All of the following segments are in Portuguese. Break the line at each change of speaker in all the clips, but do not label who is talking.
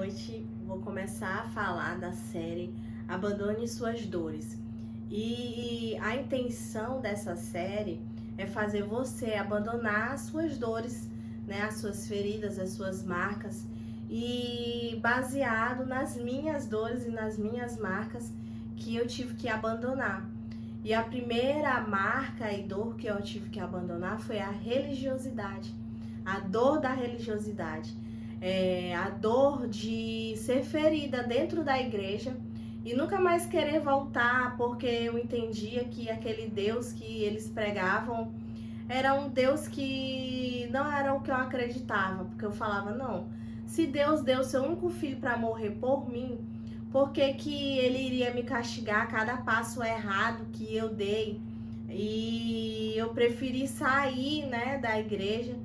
noite vou começar a falar da série Abandone Suas Dores. E a intenção dessa série é fazer você abandonar as suas dores, né, as suas feridas, as suas marcas, e baseado nas minhas dores e nas minhas marcas que eu tive que abandonar. E a primeira marca e dor que eu tive que abandonar foi a religiosidade, a dor da religiosidade. A dor de ser ferida dentro da igreja e nunca mais querer voltar, porque eu entendia que aquele Deus que eles pregavam era um Deus que não era o que eu acreditava, porque eu falava, não, se Deus deu seu único filho para morrer por mim, por que que ele iria me castigar a cada passo errado que eu dei? E eu preferi sair, né, da igreja,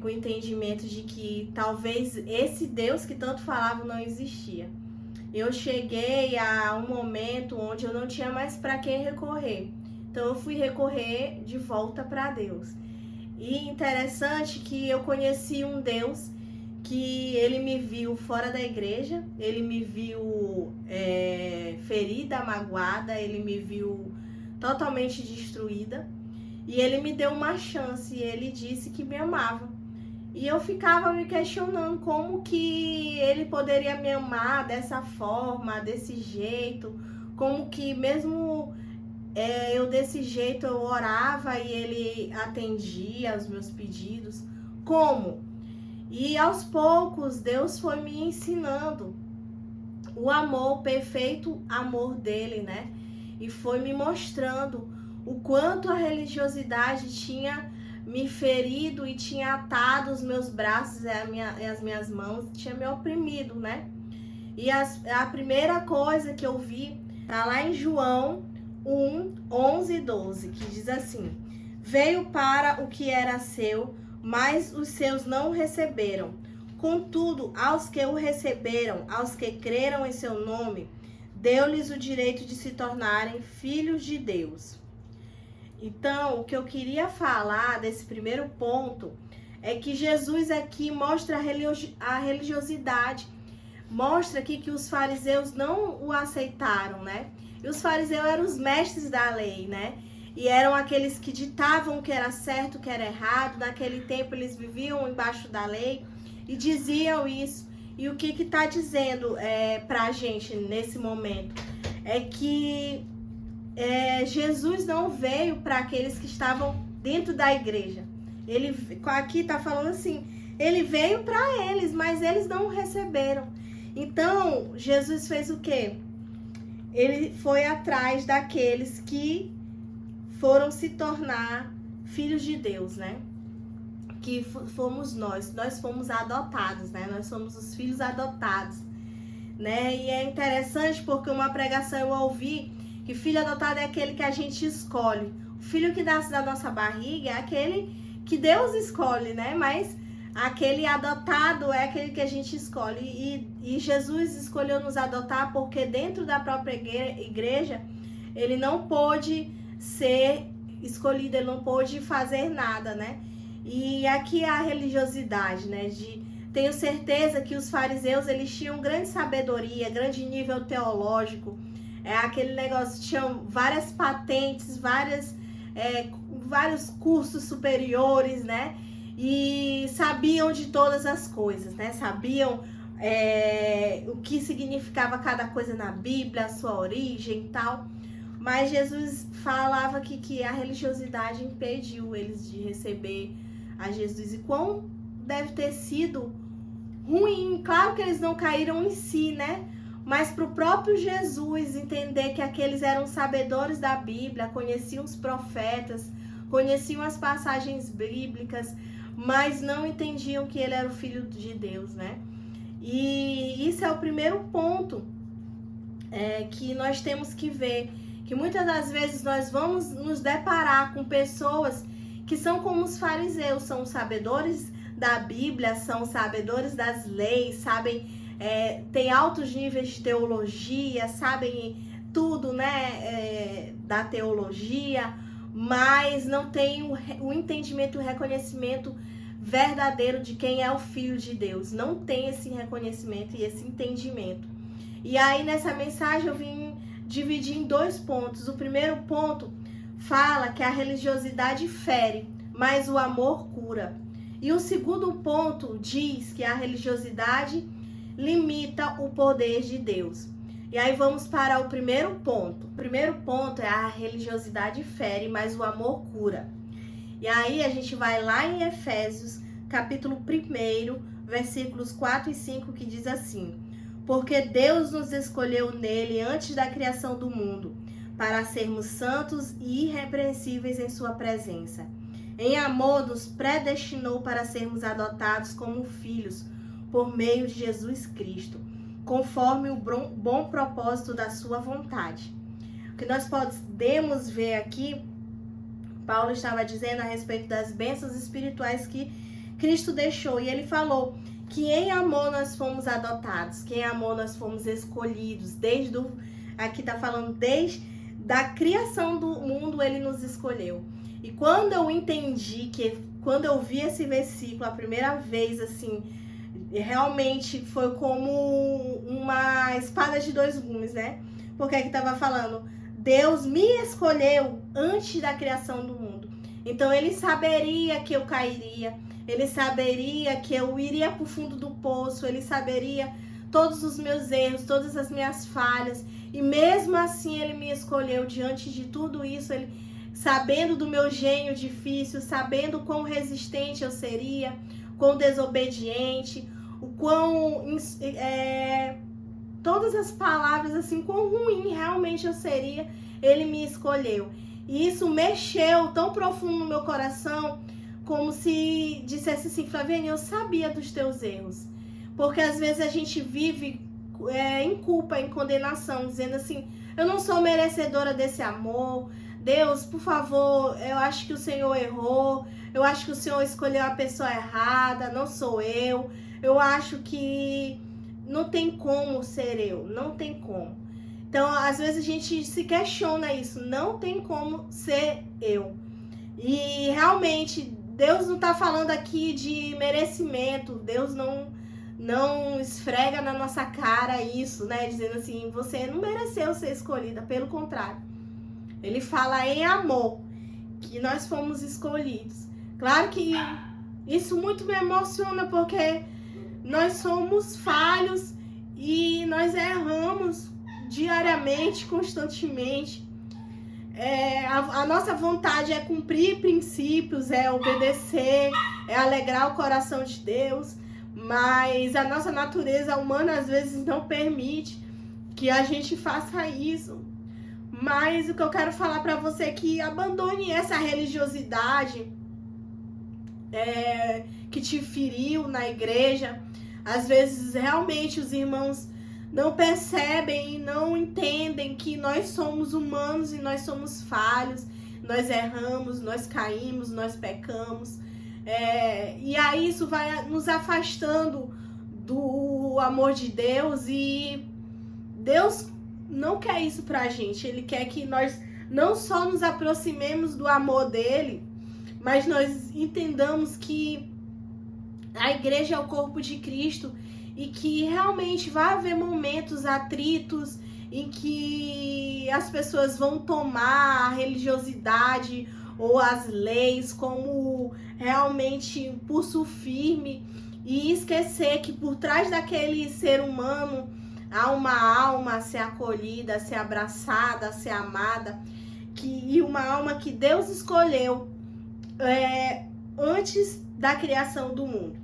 com o entendimento de que talvez esse Deus que tanto falavam não existia. Eu cheguei a um momento onde eu não tinha mais para quem recorrer. Então eu fui recorrer de volta para Deus. E interessante que eu conheci um Deus que ele me viu fora da igreja, ele me viu ferida, magoada, ele me viu totalmente destruída. E ele me deu uma chance, e ele disse que me amava. E eu ficava me questionando como que ele poderia me amar dessa forma, desse jeito, como que mesmo eu desse jeito eu orava e ele atendia aos meus pedidos, como? E aos poucos Deus foi me ensinando o amor, o perfeito amor dele, né? E foi me mostrando o quanto a religiosidade tinha me ferido e tinha atado os meus braços e as minhas mãos, tinha me oprimido, né? E a primeira coisa que eu vi tá lá em João 1, 11 e 12, que diz assim: veio para o que era seu, mas os seus não o receberam. Contudo, aos que o receberam, aos que creram em seu nome, deu-lhes o direito de se tornarem filhos de Deus. Então, o que eu queria falar desse primeiro ponto é que Jesus aqui mostra a religiosidade, mostra aqui que os fariseus não o aceitaram, né? E os fariseus eram os mestres da lei, né? E eram aqueles que ditavam o que era certo, o que era errado. Naquele tempo eles viviam embaixo da lei e diziam isso. E o que está dizendo pra gente nesse momento é que Jesus não veio para aqueles que estavam dentro da igreja. Ele aqui está falando assim, ele veio para eles, mas eles não o receberam. Então, Jesus fez o quê? Ele foi atrás daqueles que foram se tornar filhos de Deus, né? Que fomos nós fomos adotados, né? Nós somos os filhos adotados, né? E é interessante porque uma pregação eu ouvi que filho adotado é aquele que a gente escolhe. O filho que nasce da nossa barriga é aquele que Deus escolhe, né? Mas aquele adotado é aquele que a gente escolhe. E Jesus escolheu nos adotar porque dentro da própria igreja ele não pôde ser escolhido, ele não pôde fazer nada, né? E aqui a religiosidade, né? Tenho certeza que os fariseus eles tinham grande sabedoria, grande nível teológico. Aquele negócio, tinham várias patentes, vários cursos superiores, né? E sabiam de todas as coisas, né? Sabiam o que significava cada coisa na Bíblia, a sua origem e tal. Mas Jesus falava aqui que a religiosidade impediu eles de receber a Jesus. E quão deve ter sido ruim. Claro que eles não caíram em si, né? Mas para o próprio Jesus entender que aqueles eram sabedores da Bíblia, conheciam os profetas, conheciam as passagens bíblicas, mas não entendiam que ele era o Filho de Deus, né? E isso é o primeiro ponto que nós temos que ver, que muitas das vezes nós vamos nos deparar com pessoas que são como os fariseus, são sabedores da Bíblia, são sabedores das leis, sabem... tem altos níveis de teologia, sabem tudo, né, da teologia, mas não tem o entendimento, o reconhecimento verdadeiro de quem é o Filho de Deus. Não tem esse reconhecimento e esse entendimento. E aí nessa mensagem eu vim dividir em 2 pontos. O primeiro ponto fala que a religiosidade fere, mas o amor cura. E o segundo ponto diz que a religiosidade limita o poder de Deus. E aí vamos para o primeiro ponto. O primeiro ponto é a religiosidade fere, mas o amor cura. E aí a gente vai lá em Efésios, capítulo 1, versículos 4 e 5, que diz assim: porque Deus nos escolheu nele antes da criação do mundo, para sermos santos e irrepreensíveis em sua presença. Em amor nos predestinou para sermos adotados como filhos, por meio de Jesus Cristo, conforme o bom propósito da sua vontade. O que nós podemos ver aqui, Paulo estava dizendo a respeito das bênçãos espirituais que Cristo deixou, e ele falou que em amor nós fomos adotados, que em amor nós fomos escolhidos, aqui está falando desde da criação do mundo ele nos escolheu. E quando eu entendi quando eu vi esse versículo a primeira vez, assim, realmente foi como uma espada de 2 gumes, né? Porque aqui estava falando, Deus me escolheu antes da criação do mundo. Então ele saberia que eu cairia, ele saberia que eu iria para o fundo do poço, ele saberia todos os meus erros, todas as minhas falhas. E mesmo assim ele me escolheu diante de tudo isso, ele sabendo do meu gênio difícil, sabendo quão resistente eu seria, quão desobediente, o quão todas as palavras, assim, quão ruim realmente eu seria, ele me escolheu. E isso mexeu tão profundo no meu coração, como se dissesse assim, Flaviane, eu sabia dos teus erros. Porque às vezes a gente vive em culpa, em condenação, dizendo assim, eu não sou merecedora desse amor, Deus, por favor, eu acho que o Senhor errou, eu acho que o Senhor escolheu a pessoa errada, não sou eu acho que não tem como ser eu, não tem como. Então, às vezes a gente se questiona isso, não tem como ser eu. E realmente, Deus não está falando aqui de merecimento, Deus não esfrega na nossa cara isso, né? Dizendo assim, você não mereceu ser escolhida, pelo contrário. Ele fala em amor, que nós fomos escolhidos. Claro que isso muito me emociona, porque nós somos falhos e nós erramos diariamente, constantemente. A nossa vontade é cumprir princípios, é obedecer, é alegrar o coração de Deus, mas a nossa natureza humana às vezes não permite que a gente faça isso. Mas o que eu quero falar para você é que abandone essa religiosidade que te feriu na igreja. Às vezes realmente os irmãos não percebem e não entendem que nós somos humanos e nós somos falhos, nós erramos, nós caímos, nós pecamos. E aí isso vai nos afastando do amor de Deus, e Deus não quer isso pra gente. Ele quer que nós não só nos aproximemos do amor dele, mas nós entendamos que a igreja é o corpo de Cristo e que realmente vai haver momentos, atritos, em que as pessoas vão tomar a religiosidade ou as leis como realmente pulso firme e esquecer que por trás daquele ser humano há uma alma a ser acolhida, a ser abraçada, a ser amada, e uma alma que Deus escolheu antes da criação do mundo.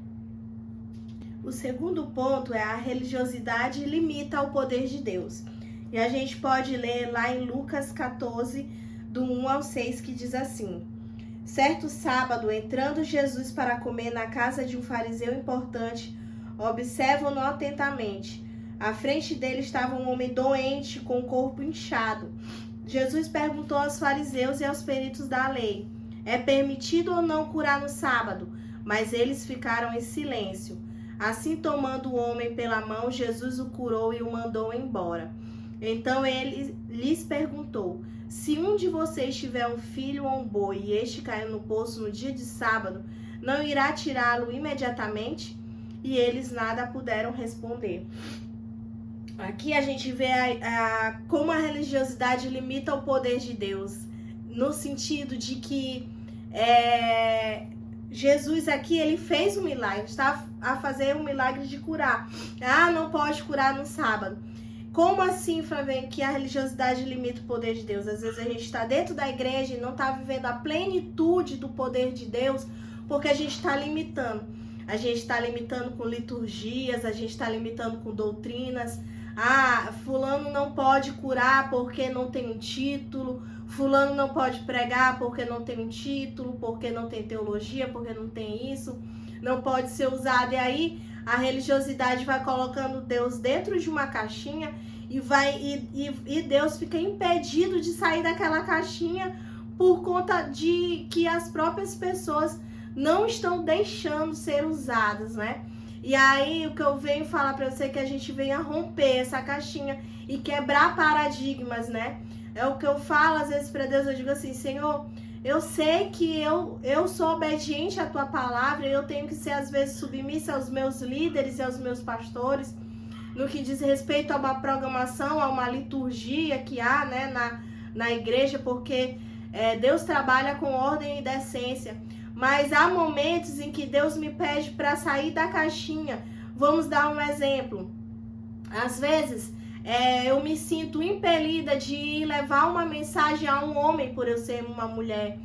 O segundo ponto é a religiosidade limita o poder de Deus. E a gente pode ler lá em Lucas 14, do 1 ao 6, que diz assim: certo sábado, entrando Jesus para comer na casa de um fariseu importante, observam-no atentamente. À frente dele estava um homem doente, com o corpo inchado. Jesus perguntou aos fariseus e aos peritos da lei: é permitido ou não curar no sábado? Mas eles ficaram em silêncio. Assim, tomando o homem pela mão, Jesus o curou e o mandou embora. Então ele lhes perguntou: se um de vocês tiver um filho ou um boi e este caiu no poço no dia de sábado, não irá tirá-lo imediatamente? E eles nada puderam responder. Aqui a gente vê como a religiosidade limita o poder de Deus, no sentido de que Jesus aqui, ele fez um milagre, está a fazer um milagre de curar. Ah, não pode curar no sábado. Como assim, Flávia, que a religiosidade limita o poder de Deus? Às vezes a gente está dentro da igreja e não está vivendo a plenitude do poder de Deus, porque a gente está limitando. A gente está limitando com liturgias, a gente está limitando com doutrinas. Ah, fulano não pode curar porque não tem um título. Fulano não pode pregar porque não tem um título, porque não tem teologia, porque não tem isso. Não pode ser usado. E aí a religiosidade vai colocando Deus dentro de uma caixinha e Deus fica impedido de sair daquela caixinha por conta de que as próprias pessoas não estão deixando ser usadas, né? E aí o que eu venho falar para você é que a gente venha romper essa caixinha e quebrar paradigmas, né? É o que eu falo às vezes para Deus, eu digo assim, Senhor, eu sei que eu sou obediente à tua palavra, eu tenho que ser às vezes submissa aos meus líderes e aos meus pastores, no que diz respeito a uma programação, a uma liturgia que há, né, na igreja, porque Deus trabalha com ordem e decência. Mas há momentos em que Deus me pede para sair da caixinha. Vamos dar um exemplo. Às vezes, eu me sinto impelida de levar uma mensagem a um homem por eu ser uma mulher.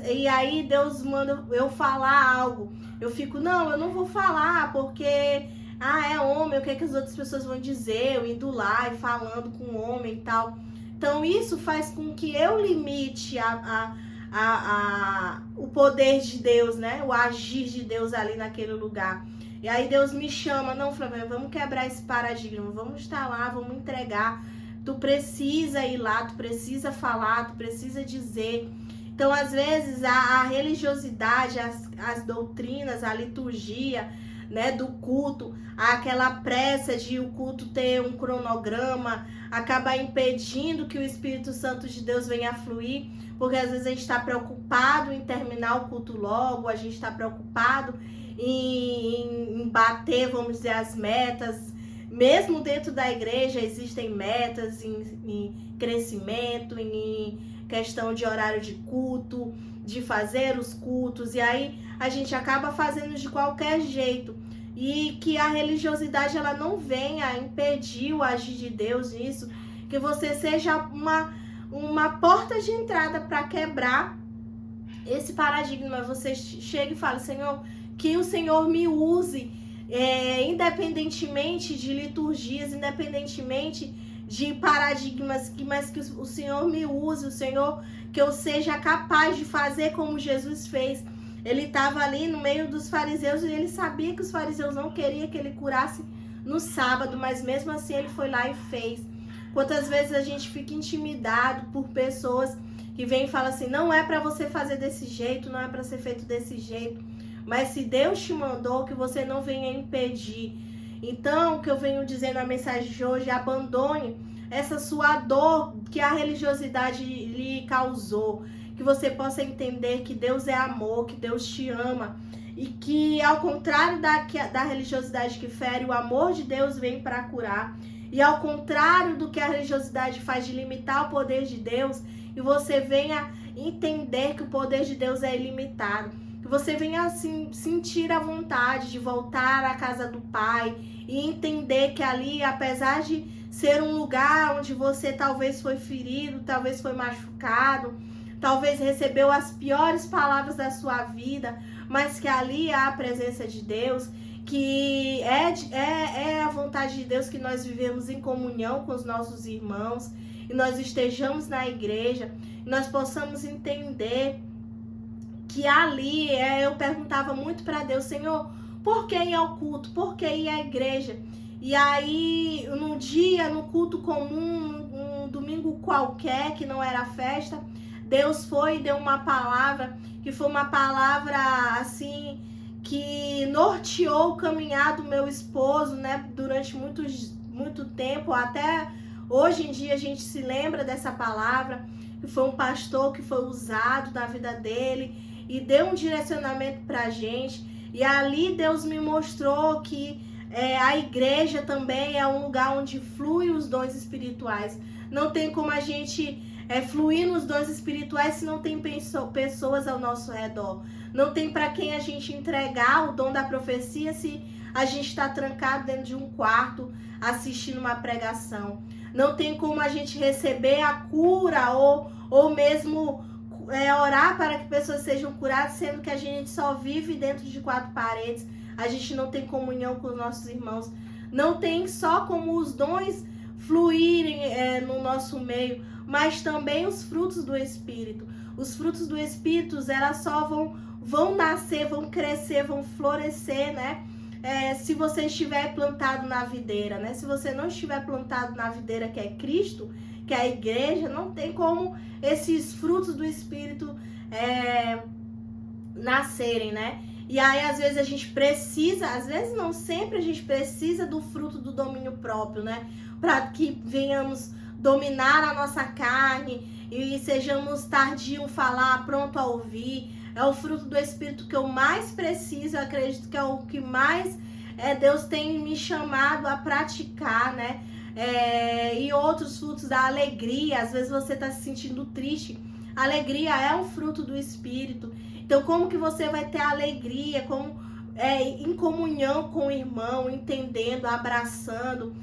E aí Deus manda eu falar algo. Eu fico, não, eu não vou falar porque, é homem, o que é que as outras pessoas vão dizer? Eu indo lá e falando com o homem e tal. Então isso faz com que eu limite o poder de Deus, né? O agir de Deus ali naquele lugar. E aí Deus me chama, não, Flávia, vamos quebrar esse paradigma, vamos estar lá, vamos entregar. Tu precisa ir lá, tu precisa falar, tu precisa dizer. Então, às vezes, a religiosidade, as doutrinas, a liturgia, né, do culto, aquela pressa de o culto ter um cronograma, acaba impedindo que o Espírito Santo de Deus venha fluir, porque às vezes a gente está preocupado em terminar o culto logo, a gente está preocupado em bater, vamos dizer, as metas. Mesmo dentro da igreja existem metas em crescimento, em questão de horário de culto, de fazer os cultos, e aí a gente acaba fazendo de qualquer jeito. E que a religiosidade ela não venha impedir o agir de Deus nisso, que você seja uma porta de entrada para quebrar esse paradigma. Você chega e fala, Senhor, que o Senhor me use, independentemente de liturgias, independentemente de paradigmas, mas que o Senhor me use, o Senhor, que eu seja capaz de fazer como Jesus fez. Ele estava ali no meio dos fariseus e ele sabia que os fariseus não queriam que ele curasse no sábado, mas mesmo assim ele foi lá e fez. Quantas vezes a gente fica intimidado por pessoas que vêm e falam assim, não é para você fazer desse jeito, não é para ser feito desse jeito, mas se Deus te mandou, que você não venha impedir. Então, o que eu venho dizer na mensagem de hoje, abandone essa sua dor que a religiosidade lhe causou, que você possa entender que Deus é amor, que Deus te ama, e que ao contrário da religiosidade que fere, o amor de Deus vem para curar, e ao contrário do que a religiosidade faz de limitar o poder de Deus, e você venha entender que o poder de Deus é ilimitado, que você venha assim, sentir a vontade de voltar à casa do Pai e entender que ali, apesar de ser um lugar onde você talvez foi ferido, talvez foi machucado, talvez recebeu as piores palavras da sua vida, mas que ali há a presença de Deus, que é a vontade de Deus que nós vivemos em comunhão com os nossos irmãos, e nós estejamos na igreja, e nós possamos entender que ali, eu perguntava muito para Deus, Senhor, por que ir ao culto? Por que ir à igreja? E aí, num dia, no culto comum, um domingo qualquer, que não era festa, Deus foi e deu uma palavra, que foi uma palavra, assim, que norteou o caminhar do meu esposo, né, durante muito tempo, até hoje em dia a gente se lembra dessa palavra, que foi um pastor que foi usado na vida dele, e deu um direcionamento pra gente. E ali Deus me mostrou que a igreja também é um lugar onde fluem os dons espirituais. Não tem como a gente fluir nos dons espirituais se não tem pessoas ao nosso redor. Não tem para quem a gente entregar o dom da profecia se a gente está trancado dentro de um quarto assistindo uma pregação. Não tem como a gente receber a cura ou mesmo orar para que pessoas sejam curadas, sendo que a gente só vive dentro de quatro paredes. A gente não tem comunhão com os nossos irmãos. Não tem só como os dons fluírem no nosso meio, mas também os frutos do Espírito. Os frutos do Espírito, elas só vão nascer, vão crescer, vão florescer, né? Se você estiver plantado na videira, né? Se você não estiver plantado na videira que é Cristo, que é a igreja, não tem como esses frutos do Espírito nascerem, né? E aí, às vezes, a gente precisa, às vezes não sempre, a gente precisa do fruto do domínio próprio, né? Para que venhamos dominar a nossa carne e sejamos tardios em falar, pronto a ouvir. É o fruto do Espírito que eu mais preciso, eu acredito que é o que mais Deus tem me chamado a praticar, né? E outros frutos da alegria. Às vezes você está se sentindo triste. A alegria é um fruto do Espírito. Então, como que você vai ter alegria? Em comunhão com o irmão, entendendo, abraçando,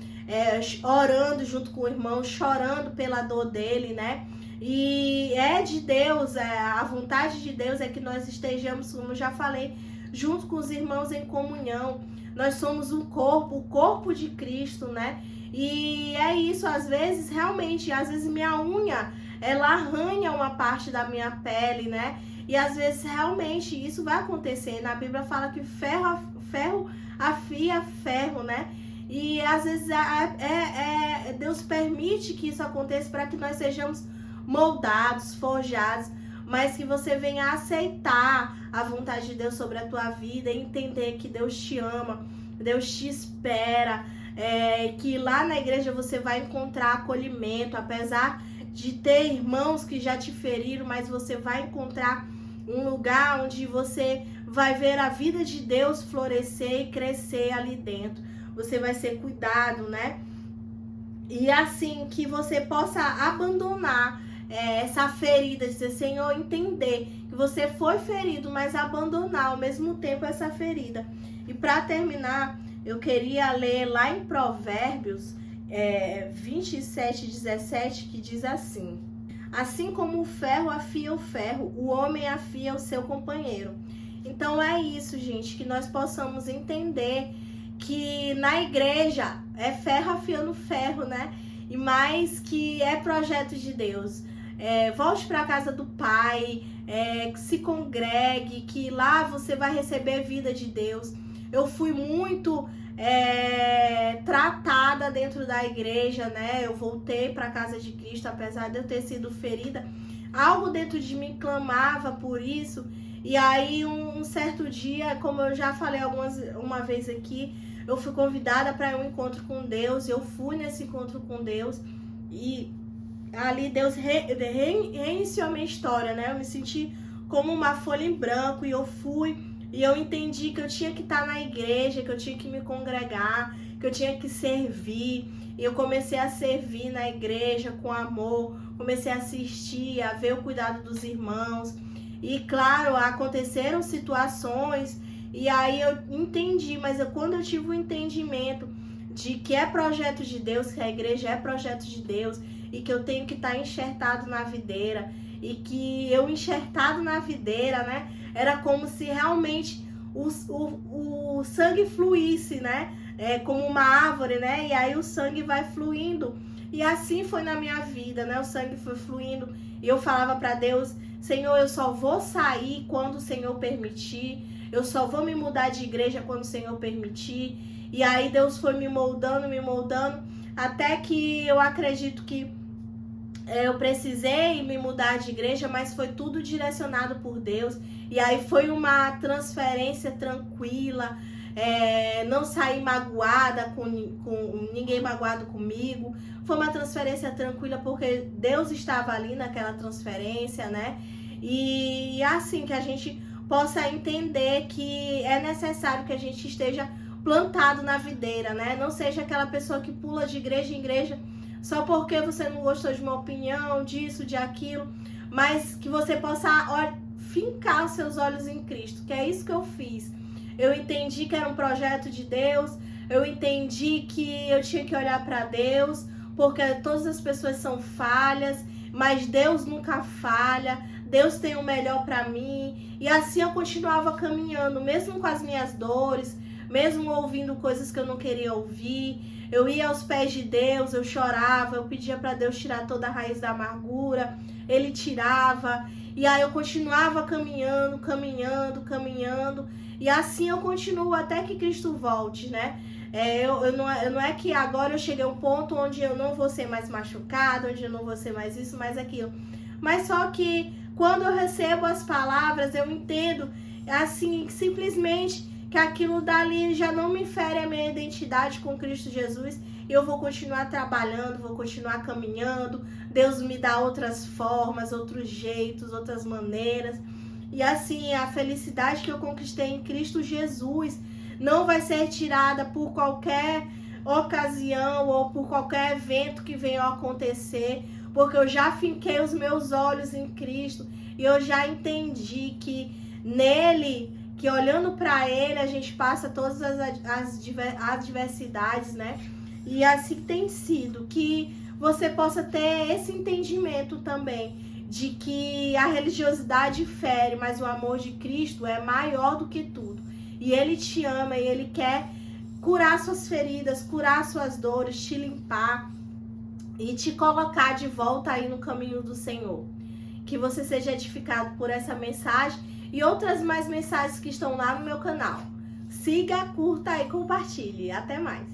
orando junto com o irmão, chorando pela dor dele, né? E é de Deus, a vontade de Deus é que nós estejamos, como eu já falei, junto com os irmãos em comunhão. Nós somos um corpo, o corpo de Cristo, né? E é isso, às vezes, realmente, às vezes minha unha, ela arranha uma parte da minha pele, né? E às vezes, realmente, isso vai acontecer. Na Bíblia fala que ferro afia ferro, né? E às vezes Deus permite que isso aconteça para que nós sejamos moldados, forjados, mas que você venha aceitar a vontade de Deus sobre a tua vida e entender que Deus te ama, Deus te espera, que lá na igreja você vai encontrar acolhimento, apesar de ter irmãos que já te feriram, mas você vai encontrar um lugar onde você vai ver a vida de Deus florescer e crescer ali dentro. Você vai ser cuidado, né? E assim, que você possa abandonar essa ferida, dizer, Senhor, entender que você foi ferido, mas abandonar ao mesmo tempo essa ferida. E para terminar, eu queria ler lá em Provérbios 27:17, que diz assim: assim como o ferro afia o ferro, o homem afia o seu companheiro. Então é isso, gente, que nós possamos entender que na igreja é ferro afiando ferro, né? E mais que é projeto de Deus. Volte para a casa do Pai, se congregue, que lá você vai receber vida de Deus. Eu fui muito tratada dentro da igreja, né? Eu voltei para a casa de Cristo, apesar de eu ter sido ferida. Algo dentro de mim clamava por isso. E aí, um certo dia, como eu já falei uma vez aqui, eu fui convidada para um encontro com Deus. Eu fui nesse encontro com Deus e ali Deus reiniciou a minha história, né? Eu me senti como uma folha em branco e eu fui. E eu entendi que eu tinha que estar na igreja, que eu tinha que me congregar, que eu tinha que servir. E eu comecei a servir na igreja com amor, comecei a assistir, a ver o cuidado dos irmãos. E claro, aconteceram situações e aí eu entendi, mas quando eu tive o entendimento de que é projeto de Deus, que a igreja é projeto de Deus e que eu tenho que estar enxertado na videira e que eu enxertado na videira, né? Era como se realmente o sangue fluísse, né? Como uma árvore, né? E aí o sangue vai fluindo. E assim foi na minha vida, né? O sangue foi fluindo. E eu falava para Deus, Senhor, eu só vou sair quando o Senhor permitir. Eu só vou me mudar de igreja quando o Senhor permitir. E aí Deus foi me moldando, até que eu acredito que eu precisei me mudar de igreja, mas foi tudo direcionado por Deus. E aí foi uma transferência tranquila, não saí magoada, com ninguém magoado comigo. Foi uma transferência tranquila porque Deus estava ali naquela transferência, né? E assim que a gente possa entender que é necessário que a gente esteja plantado na videira, né? Não seja aquela pessoa que pula de igreja em igreja só porque você não gostou de uma opinião, disso, de aquilo, mas que você possa fincar os seus olhos em Cristo, que é isso que eu fiz. Eu entendi que era um projeto de Deus, eu entendi que eu tinha que olhar para Deus, porque todas as pessoas são falhas, mas Deus nunca falha, Deus tem o melhor para mim, e assim eu continuava caminhando, mesmo com as minhas dores, mesmo ouvindo coisas que eu não queria ouvir. Eu ia aos pés de Deus, eu chorava, eu pedia para Deus tirar toda a raiz da amargura, Ele tirava, e aí eu continuava caminhando, e assim eu continuo até que Cristo volte, né? Não é que agora eu cheguei a um ponto onde eu não vou ser mais machucado, onde eu não vou ser mais isso, mais aquilo, mas só que quando eu recebo as palavras, eu entendo, assim, simplesmente que aquilo dali já não me fere a minha identidade com Cristo Jesus. Eu vou continuar trabalhando, vou continuar caminhando. Deus me dá outras formas, outros jeitos, outras maneiras. E assim, a felicidade que eu conquistei em Cristo Jesus não vai ser tirada por qualquer ocasião ou por qualquer evento que venha a acontecer, porque eu já finquei os meus olhos em Cristo e eu já entendi que nele, que olhando para Ele, a gente passa todas as adversidades, né? E assim tem sido, que você possa ter esse entendimento também, de que a religiosidade fere, mas o amor de Cristo é maior do que tudo. E Ele te ama, e Ele quer curar suas feridas, curar suas dores, te limpar e te colocar de volta aí no caminho do Senhor. Que você seja edificado por essa mensagem e outras mais mensagens que estão lá no meu canal. Siga, curta e compartilhe. Até mais!